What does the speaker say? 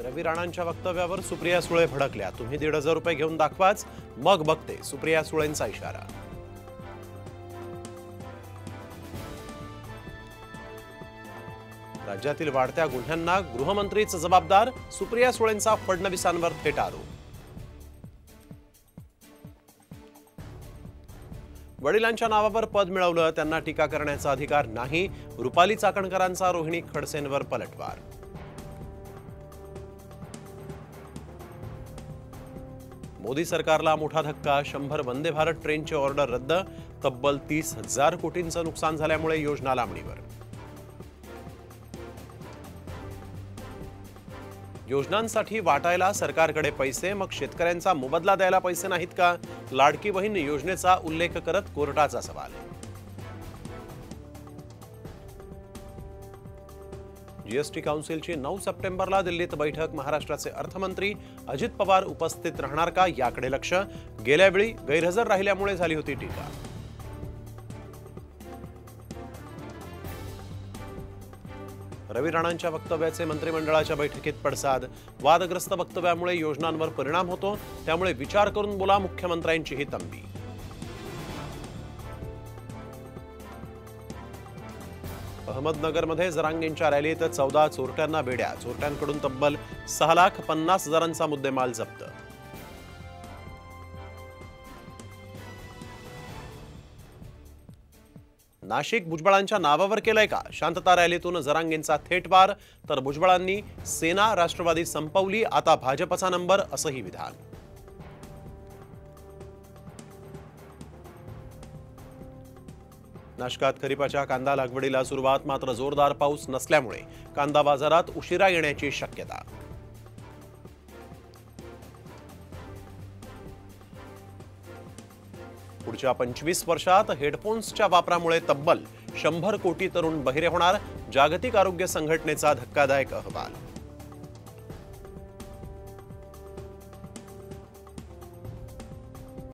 रवी राणांच्या वक्तव्यावर सुप्रिया सुळे भडकल्या। तुम्ही 1,500 रुपये घेऊन दाखवाच, मग बघते, सुप्रिया सुळेंचा इशारा। राज्यातील वाढत्या गुन्ह्यांना गृहमंत्रीच जबाबदार, सुप्रिया सुळेंचा फडणवीसांवर थेट आरोप। वडिलांच्या नावावर पद मिळवलं, त्यांना टीका करण्याचा अधिकार नाही, रुपाली चाकणकरांचा रोहिणी खडसेंवर पलटवार। मोदी सरकारला मोठा धक्का, 100 वंदे भारत ट्रेनची ऑर्डर रद्द, तब्बल 30,000 कोटींचं नुकसान झाल्यामुळे योजना लांबणीवर। योजनांसाठी वाटायला सरकारकडे पैसे, मग शेतकऱ्यांचा मोबदला द्यायला पैसे नाहीत का? लाडकी बहीण योजनेचा उल्लेख करत कोर्टाचा सवाल। जीएसटी काउन्सिलची 9 सप्टेंबरला दिल्लीत बैठक, महाराष्ट्राचे अर्थमंत्री अजित पवार उपस्थित राहणार का याकडे लक्ष। गेल्यावेळी गैरहजर राहिल्यामुळे झाली होती टीका। रवी राणांच्या वक्तव्याचे मंत्रिमंडळाच्या बैठकीत पडसाद, वादग्रस्त वक्तव्यामुळे योजनांवर परिणाम होतो, त्यामुळे विचार करून बोला, मुख्यमंत्र्यांची ही तंबी। अहमदनगरमध्ये जरांगेंच्या रॅलीत 14 चोरट्यांना बेड्या, चोरट्यांकडून तब्बल 6,50,000चा मुद्देमाल जप्त। नाशिक भुजबळांच्या नावावर केलंय का? शांतता रॅलीतून जरांगेंचा थेट वार, तर भुजबळांनी सेना राष्ट्रवादी संपवली, आता भाजपचा नंबर, असंही विधान। नाशकात खरीपाच्या कांदा लागवडीला सुरुवात, मात्र जोरदार पाऊस नसल्यामुळे कांदा बाजारात उशिरा येण्याची शक्यता। पुढच्या 25 वर्षात हेडफोन्सच्या वापरामुळे तब्बल 100 कोटी तरुण बहिरे होणार, जागतिक आरोग्य संघटनेचा धक्कादायक अहवाल।